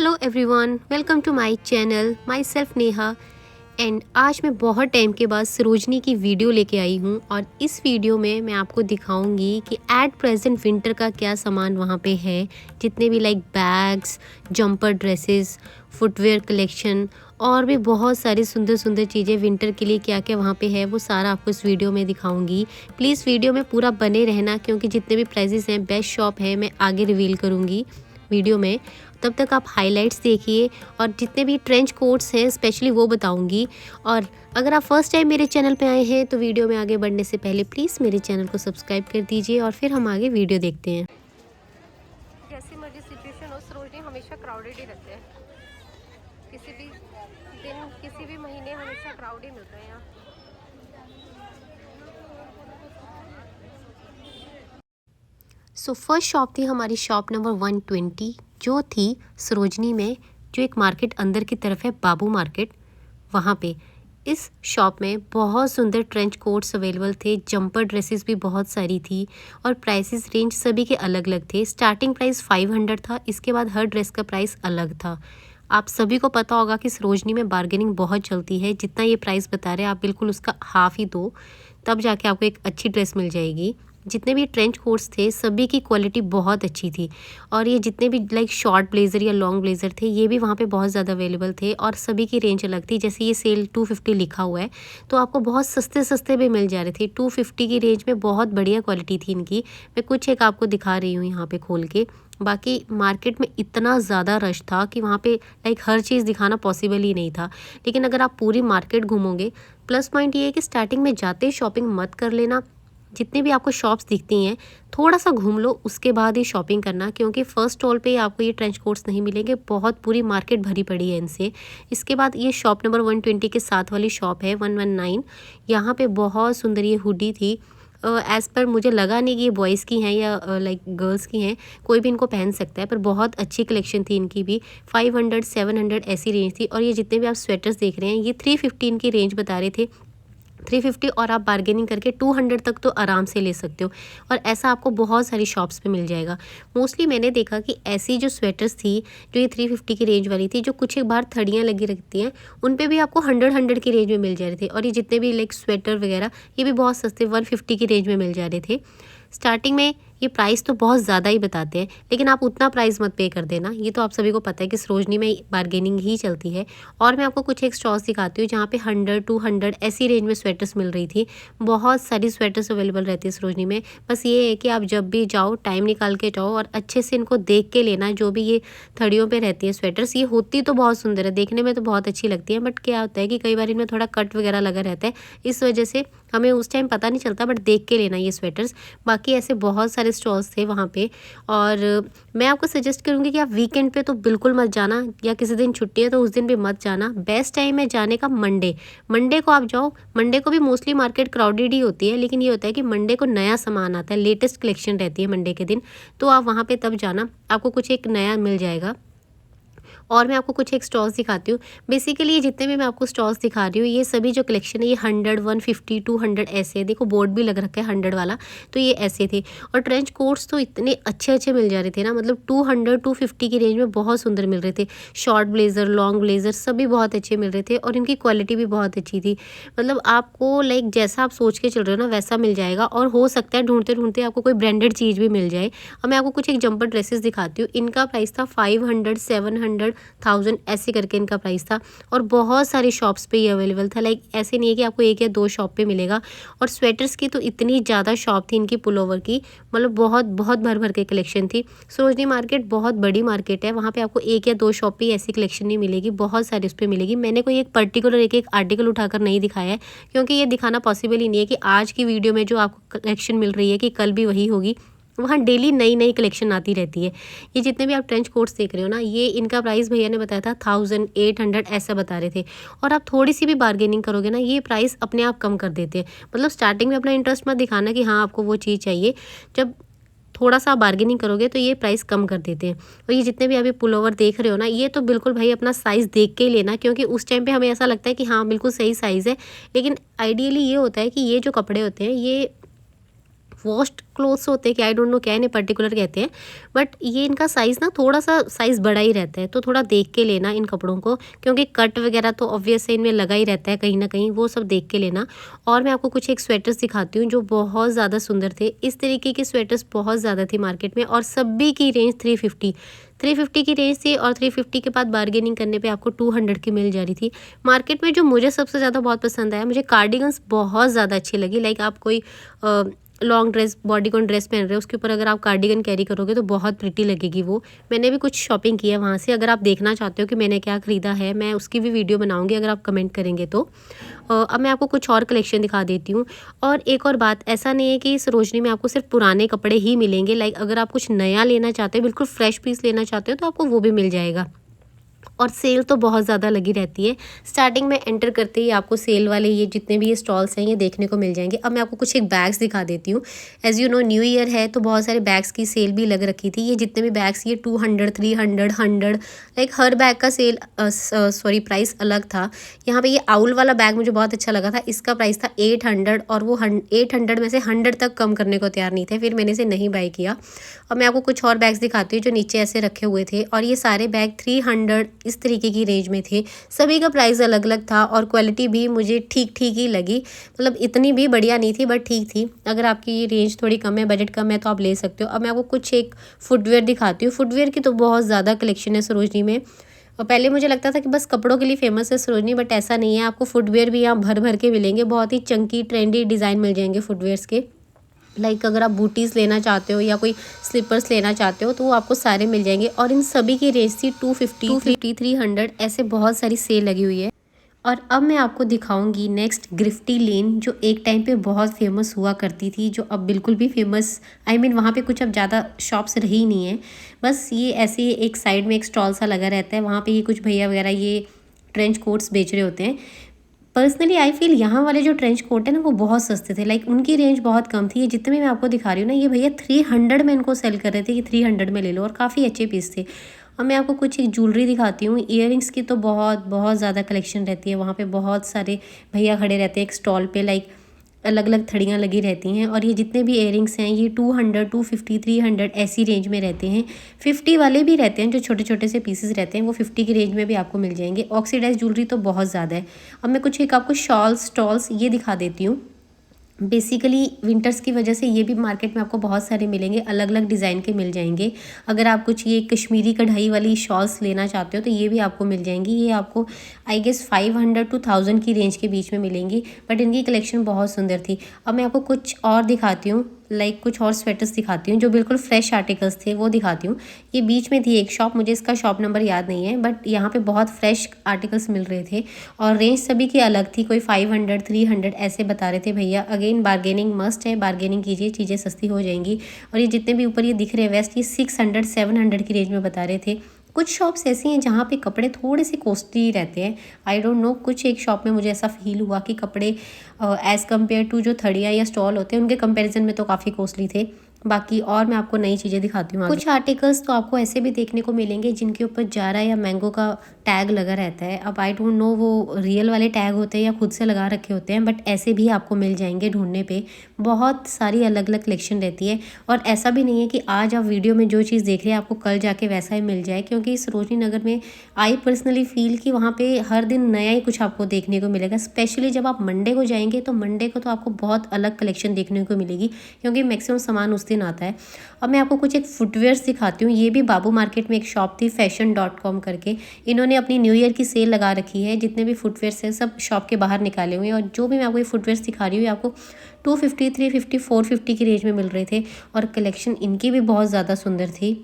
Hello everyone, welcome to my channel. Myself Neha. And आज मैं बहुत टाइम के बाद सरोजनी की वीडियो लेके आई हूँ और इस वीडियो में मैं आपको दिखाऊंगी कि एट प्रेजेंट विंटर का क्या सामान वहाँ पे है। जितने भी like bags, jumper dresses, footwear collection और भी बहुत सारी सुंदर सुंदर चीज़ें विंटर के लिए क्या क्या वहाँ पे है वो सारा आपको इस वीडियो में दिखाऊंगी। प्लीज़ वीडियो में पूरा बने रहना क्योंकि जितने भी प्राइजेस हैं, बेस्ट शॉप है, मैं आगे रिवील करूँगी वीडियो में। तब तक आप हाइलाइट्स देखिए और जितने भी ट्रेंच कोट्स हैं स्पेशली वो बताऊंगी। और अगर आप फर्स्ट टाइम मेरे चैनल पे आए हैं तो वीडियो में आगे बढ़ने से पहले प्लीज़ मेरे चैनल को सब्सक्राइब कर दीजिए और फिर हम आगे वीडियो देखते हैं। जैसी मर्जी सिचुएशन हो, सरोजनी हमेशा क्राउडेड ही रहते हैं। किसी भी दिन, किसी भी महीने हमेशा क्राउड ही मिलता है यहाँ। सो फर्स्ट शॉप थी हमारी शॉप नंबर 120 जो थी सरोजनी में, जो एक मार्केट अंदर की तरफ है, बाबू मार्केट। वहाँ पे इस शॉप में बहुत सुंदर ट्रेंच कोट्स अवेलेबल थे, जंपर ड्रेसेस भी बहुत सारी थी और प्राइसेस रेंज सभी के अलग अलग थे। स्टार्टिंग प्राइस 500 था, इसके बाद हर ड्रेस का प्राइस अलग था। आप सभी को पता होगा कि सरोजनी में बार्गेनिंग बहुत चलती है। जितना ये प्राइस बता रहे हैं आप बिल्कुल उसका हाफ ही दो, तब जाके आपको एक अच्छी ड्रेस मिल जाएगी। जितने भी ट्रेंच कोट्स थे सभी की क्वालिटी बहुत अच्छी थी और ये जितने भी लाइक शॉर्ट ब्लेज़र या लॉन्ग ब्लेज़र थे ये भी वहाँ पे बहुत ज़्यादा अवेलेबल थे और सभी की रेंज अलग थी। जैसे ये सेल 250 लिखा हुआ है तो आपको बहुत सस्ते सस्ते भी मिल जा रहे थे। 250 की रेंज में बहुत बढ़िया क्वालिटी थी इनकी। मैं कुछ एक आपको दिखा रही हूँ यहाँ पे खोल के। बाकी मार्केट में इतना ज़्यादा रश था कि वहाँ पे लाइक हर चीज़ दिखाना पॉसिबल ही नहीं था। लेकिन अगर आप पूरी मार्केट घूमोगे, प्लस पॉइंट ये है कि स्टार्टिंग में जाते ही शॉपिंग मत कर लेना। जितनी भी आपको शॉप्स दिखती हैं थोड़ा सा घूम लो, उसके बाद ही शॉपिंग करना, क्योंकि फर्स्ट स्टॉल पे आपको ये ट्रेंच कोट्स नहीं मिलेंगे। बहुत पूरी मार्केट भरी पड़ी है इनसे। इसके बाद ये शॉप नंबर 120 के साथ वाली शॉप है 119। यहाँ पे बहुत सुंदर ये हुडी थी। एज़ पर मुझे लगा नहीं कि ये बॉयज़ की हैं या लाइक गर्ल्स की हैं, कोई भी इनको पहन सकता है, पर बहुत अच्छी कलेक्शन थी इनकी भी। 500 700 ऐसी रेंज थी। और ये जितने भी आप स्वेटर्स देख रहे हैं ये 315 की रेंज बता रहे थे, 350, और आप बार्गेनिंग करके 200 तक तो आराम से ले सकते हो। और ऐसा आपको बहुत सारी शॉप्स पे मिल जाएगा। मोस्टली मैंने देखा कि ऐसी जो स्वेटर्स थी जो ये 350 की रेंज वाली थी, जो कुछ एक बार थड़ियाँ लगी रहती हैं, उन पे भी आपको 100 की रेंज में मिल जा रहे थे। और ये जितने भी लाइक स्वेटर वगैरह ये भी बहुत सस्ते 150 की रेंज में मिल जा रहे थे। स्टार्टिंग में ये प्राइस तो बहुत ज़्यादा ही बताते हैं, लेकिन आप उतना प्राइस मत पे कर देना। ये तो आप सभी को पता है कि सरोजनी में बार्गेनिंग ही चलती है। और मैं आपको कुछ एक स्टॉल्स दिखाती हूँ जहाँ पे 100 200 ऐसी रेंज में स्वेटर्स मिल रही थी। बहुत सारी स्वेटर्स अवेलेबल रहती है सरोजनी में। बस ये है कि आप जब भी जाओ टाइम निकाल के जाओ और अच्छे से इनको देख के लेना। जो भी ये थड़ियों पर रहती है स्वेटर्स, ये होती तो बहुत सुंदर है, देखने में तो बहुत अच्छी लगती है, बट क्या होता है कि कई बार इनमें थोड़ा कट वगैरह लगा रहता है, इस वजह से हमें उस टाइम पता नहीं चलता, बट देख के लेना ये स्वेटर्स। बाकी ऐसे बहुत सारे स्टॉल्स थे वहाँ पे। और मैं आपको सजेस्ट करूँगी कि आप वीकेंड पे तो बिल्कुल मत जाना, या किसी दिन छुट्टी है तो उस दिन भी मत जाना। बेस्ट टाइम है जाने का मंडे को आप जाओ। मंडे को भी मोस्टली मार्केट क्राउडेड ही होती है, लेकिन ये होता है कि मंडे को नया सामान आता है, लेटेस्ट कलेक्शन रहती है मंडे के दिन, तो आप वहाँ पर तब जाना, आपको कुछ एक नया मिल जाएगा। और मैं आपको कुछ एक स्टॉल्स दिखाती हूँ। बेसिकली ये जितने भी मैं आपको स्टॉल्स दिखा रही हूँ ये सभी जो कलेक्शन है ये 100 150 200 ऐसे है। देखो बोर्ड भी लग रखा है 100 वाला, तो ये ऐसे थे। और ट्रेंच कोट्स तो इतने अच्छे अच्छे मिल जा रहे थे ना, मतलब 200 250 की रेंज में बहुत सुंदर मिल रहे थे। शॉर्ट ब्लेज़र, लॉन्ग ब्लेज़र सभी बहुत अच्छे मिल रहे थे और इनकी क्वालिटी भी बहुत अच्छी थी। मतलब आपको लाइक जैसा आप सोच के चल रहे हो ना वैसा मिल जाएगा। और हो सकता है ढूंढते ढूंढते आपको कोई ब्रांडेड चीज़ भी मिल जाए। और मैं आपको कुछ एक जंपर ड्रेसेस दिखाती हूँ। इनका प्राइस था 500 700 1000 ऐसे करके इनका प्राइस था। और बहुत सारी शॉप्स पे ये अवेलेबल था, लाइक ऐसे नहीं है कि आपको एक या दो शॉप पे मिलेगा। और स्वेटर्स की तो इतनी ज़्यादा शॉप थी इनकी, पुलोवर की, मतलब बहुत बहुत भर भर के कलेक्शन थी। सरोजनी मार्केट बहुत बड़ी मार्केट है, वहाँ पे आपको एक या दो शॉप पे ऐसी कलेक्शन नहीं मिलेगी, बहुत सारी उस पर मिलेगी। मैंने कोई एक पर्टिकुलर एक एक आर्टिकल उठाकर नहीं दिखाया है, क्योंकि ये दिखाना पॉसिबल ही नहीं है कि आज की वीडियो में जो आपको कलेक्शन मिल रही है कि कल भी वही होगी। वहाँ डेली नई नई कलेक्शन आती रहती है। ये जितने भी आप ट्रेंच कोट्स देख रहे हो ना, ये इनका प्राइस भैया ने बताया था 1000 800 ऐसा बता रहे थे। और आप थोड़ी सी भी बार्गेनिंग करोगे ना ये प्राइस अपने आप कम कर देते हैं। मतलब स्टार्टिंग में अपना इंटरेस्ट मत दिखाना कि हाँ आपको वो चीज़ चाहिए, जब थोड़ा सा बार्गेनिंग करोगे तो ये प्राइस कम कर देते हैं। और ये जितने भी अभी पुलोवर देख रहे हो ना, ये तो बिल्कुल भाई अपना साइज़ देख के ही लेना, क्योंकि उस टाइम पे हमें ऐसा लगता है कि हाँ बिल्कुल सही साइज़ है, लेकिन आइडियली ये होता है कि ये जो कपड़े होते हैं ये वॉश्ड क्लोथ्स होते हैं कि आई डोंट नो क्या इन्हें पर्टिकुलर कहते हैं, बट ये इनका साइज़ ना थोड़ा सा साइज़ बड़ा ही रहता है, तो थोड़ा देख के लेना इन कपड़ों को, क्योंकि कट वगैरह तो ऑब्वियस है इनमें लगा ही रहता है कहीं ना कहीं, वो सब देख के लेना। और मैं आपको कुछ एक स्वेटर्स दिखाती हूँ जो बहुत ज़्यादा सुंदर थे। इस तरीके के स्वेटर्स बहुत ज़्यादा थे मार्केट में, और सभी की रेंज 350 की रेंज थी, और 350 के बाद बार्गेनिंग करने पे आपको 200 की मिल जा रही थी। मार्केट में जो मुझे सबसे ज़्यादा बहुत पसंद आया, मुझे कार्डिगन्स बहुत ज़्यादा अच्छी लगी। लाइक आप कोई लॉन्ग ड्रेस, बॉडीकॉन ड्रेस पहन रहे हो, उसके ऊपर अगर आप कार्डिगन कैरी करोगे तो बहुत प्रिटी लगेगी वो। मैंने भी कुछ शॉपिंग की है वहाँ से, अगर आप देखना चाहते हो कि मैंने क्या ख़रीदा है, मैं उसकी भी वीडियो बनाऊँगी अगर आप कमेंट करेंगे तो। अब मैं आपको कुछ और कलेक्शन दिखा देती हूँ। और एक और बात, ऐसा नहीं है कि सरोजनी में आपको सिर्फ पुराने कपड़े ही मिलेंगे। लाइक अगर आप कुछ नया लेना चाहते हो, बिल्कुल फ्रेश पीस लेना चाहते हो, तो आपको वो भी मिल जाएगा। और सेल तो बहुत ज़्यादा लगी रहती है। स्टार्टिंग में एंटर करते ही आपको सेल वाले ये जितने भी ये स्टॉल्स हैं ये देखने को मिल जाएंगे। अब मैं आपको कुछ एक बैग्स दिखा देती हूँ। As you know new year है, तो बहुत सारे बैग्स की सेल भी लग रखी थी। ये जितने भी बैग्स, ये 200, 300, 100, लाइक हर बैग का सेल सॉरी प्राइस अलग था। यहाँ पे ये आउल वाला बैग मुझे बहुत अच्छा लगा था, इसका प्राइस था 800, और वो 800 में से 100 तक कम करने को तैयार नहीं थे, फिर मैंने इसे नहीं बाय किया। और मैं आपको कुछ और बैग्स दिखाती हूँ जो नीचे ऐसे रखे हुए थे, और ये सारे बैग 300 इस तरीके की रेंज में थे। सभी का प्राइस अलग अलग था, और क्वालिटी भी मुझे ठीक ठीक ही लगी। मतलब इतनी भी बढ़िया नहीं थी, बट ठीक थी। अगर आपकी रेंज थोड़ी कम है, बजट कम है, तो आप ले सकते हो। अब मैं आपको कुछ एक फुटवेयर दिखाती हूँ। फुटवेयर की तो बहुत ज़्यादा कलेक्शन है सरोजनी में। और पहले मुझे लगता था कि बस कपड़ों के लिए फेमस है सरोजनी, बट ऐसा नहीं है। आपको फुटवेयर भी यहाँ भर भर के मिलेंगे, बहुत ही चंकी ट्रेंडी डिज़ाइन मिल जाएंगे फुटवेयर्स के। लाइक अगर आप बूटीज़ लेना चाहते हो या कोई स्लीपर्स लेना चाहते हो, तो वो आपको सारे मिल जाएंगे। और इन सभी की रेंज थी 250, 300, ऐसे बहुत सारी सेल लगी हुई है। और अब मैं आपको दिखाऊंगी नेक्स्ट ग्रिफ्टी लेन, जो एक टाइम पे बहुत फेमस हुआ करती थी, जो अब बिल्कुल भी फेमस, आई मीन वहाँ पे कुछ अब ज़्यादा शॉप्स रही नहीं है। बस ये ऐसे एक साइड में एक स्टॉल सा लगा रहता है, वहाँ पे ये कुछ भैया वगैरह ये ट्रेंच कोट्स बेच रहे होते हैं। पर्सनली आई फील यहाँ वाले जो ट्रेंच कोट है ना, वो बहुत सस्ते थे। लाइक उनकी रेंज बहुत कम थी। ये जितने भी मैं आपको दिखा रही हूँ ना, ये भैया 300 में इनको सेल कर रहे थे कि 300 में ले लो, और काफ़ी अच्छे पीस थे। और मैं आपको कुछ एक ज्वेलरी दिखाती हूँ। ईयरिंग्स की तो बहुत बहुत ज़्यादा कलेक्शन रहती है वहाँ पे। बहुत सारे भैया खड़े रहते हैं एक स्टॉल पे, लाइक अलग अलग थड़ियाँ लगी रहती हैं। और ये जितने भी इयरिंग्स हैं ये 200, 250, 300 ऐसी रेंज में रहते हैं। 50 वाले भी रहते हैं, जो छोटे छोटे से पीसेस रहते हैं, वो 50 की रेंज में भी आपको मिल जाएंगे। ऑक्सीडाइज ज्वेलरी तो बहुत ज़्यादा है। अब मैं कुछ एक आपको शॉल्स स्टॉल्स ये दिखा देती हूँ। बेसिकली विंटर्स की वजह से ये भी मार्केट में आपको बहुत सारे मिलेंगे, अलग अलग डिज़ाइन के मिल जाएंगे। अगर आप कुछ ये कश्मीरी कढ़ाई वाली शॉल्स लेना चाहते हो, तो ये भी आपको मिल जाएंगी। ये आपको आई गेस 500 to 1000 की रेंज के बीच में मिलेंगी, बट इनकी कलेक्शन बहुत सुंदर थी। अब मैं आपको कुछ और दिखाती हूँ, लाइक कुछ और स्वेटर्स दिखाती हूँ जो बिल्कुल फ्रेश आर्टिकल्स थे, वो दिखाती हूँ। ये बीच में थी एक शॉप, मुझे इसका शॉप नंबर याद नहीं है, बट यहाँ पे बहुत फ्रेश आर्टिकल्स मिल रहे थे, और रेंज सभी की अलग थी। कोई 500, 300 ऐसे बता रहे थे भैया। अगेन बार्गेनिंग मस्ट है, बार्गेनिंग कीजिए, चीज़ें सस्ती हो जाएंगी। और ये जितने भी ऊपर ये दिख रहे हैं वेस्ट, ये 600, 700 की रेंज में बता रहे थे। कुछ शॉप्स ऐसी हैं जहाँ पे कपड़े थोड़े से कॉस्टली रहते हैं। आई डोंट नो, कुछ एक शॉप में मुझे ऐसा फील हुआ कि कपड़े एज़ कम्पेयर टू जो थड़िया या स्टॉल होते हैं उनके कंपैरिजन में तो काफ़ी कॉस्टली थे। बाकी और मैं आपको नई चीज़ें दिखाती हूँ। कुछ आर्टिकल्स तो आपको ऐसे भी देखने को मिलेंगे जिनके ऊपर जारा या मैंगो का टैग लगा रहता है। अब आई डोंट नो वो रियल वाले टैग होते हैं या खुद से लगा रखे होते हैं, बट ऐसे भी आपको मिल जाएंगे ढूंढने पे। बहुत सारी अलग अलग कलेक्शन रहती है, और ऐसा भी नहीं है कि आज आप वीडियो में जो चीज़ देख रहे हैं आपको कल जाके वैसा ही मिल जाए, क्योंकि सरोजनी नगर में आई पर्सनली फील कि वहाँ पे हर दिन नया ही कुछ आपको देखने को मिलेगा। स्पेशली जब आप मंडे को जाएंगे, तो मंडे को तो आपको बहुत अलग कलेक्शन देखने को मिलेगी, क्योंकि मैक्सिमम सामान उस दिन आता है। अब मैं आपको कुछ एक फुटवेयर्स दिखाती हूँ। ये भी बाबू मार्केट में एक शॉप थी fashion.com करके। इन्होंने अपनी न्यू ईयर की सेल लगा रखी है। जितने भी फुटवेयर्स हैं सब शॉप के बाहर निकाले हुए हैं, और जो भी मैं आपको ये फुटवेयर्स दिखा रही हूँ आपको 250, 350, 450 की रेंज में मिल रहे थे, और कलेक्शन इनकी भी बहुत ज़्यादा सुंदर थी।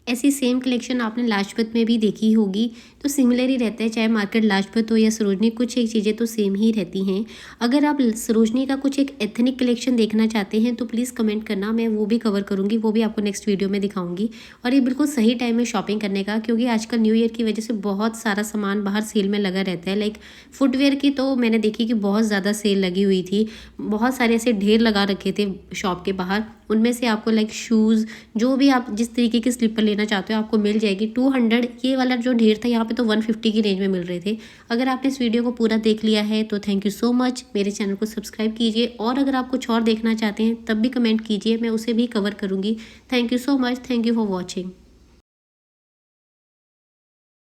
ऐसी सेम कलेक्शन आपने लाजपत में भी देखी होगी, तो सिमिलर ही रहता है, चाहे मार्केट लाजपत हो या सरोजनी, कुछ एक चीज़ें तो सेम ही रहती हैं। अगर आप सरोजनी का कुछ एक एथनिक कलेक्शन देखना चाहते हैं तो प्लीज़ कमेंट करना, मैं वो भी कवर करूँगी, वो भी आपको नेक्स्ट वीडियो में दिखाऊंगी। और ये बिल्कुल सही टाइम है शॉपिंग करने का, क्योंकि आजकल न्यू ईयर की वजह से बहुत सारा सामान बाहर सेल में लगा रहता है। लाइक फुटवेयर की तो मैंने देखी कि बहुत ज़्यादा सेल लगी हुई थी, बहुत सारे ऐसे ढेर लगा रखे थे शॉप के बाहर। उनमें से आपको लाइक शूज़, जो भी आप जिस तरीके की स्लीपर लेना चाहते हो आपको मिल जाएगी। 200, ये वाला जो ढेर था यहाँ पे तो 150 की रेंज में मिल रहे थे। अगर आपने इस वीडियो को पूरा देख लिया है तो थैंक यू सो मच। मेरे चैनल को सब्सक्राइब कीजिए, और अगर आप कुछ और देखना चाहते हैं तब भी कमेंट कीजिए, मैं उसे भी कवर करूँगी। Thank you so much. Thank you for watching.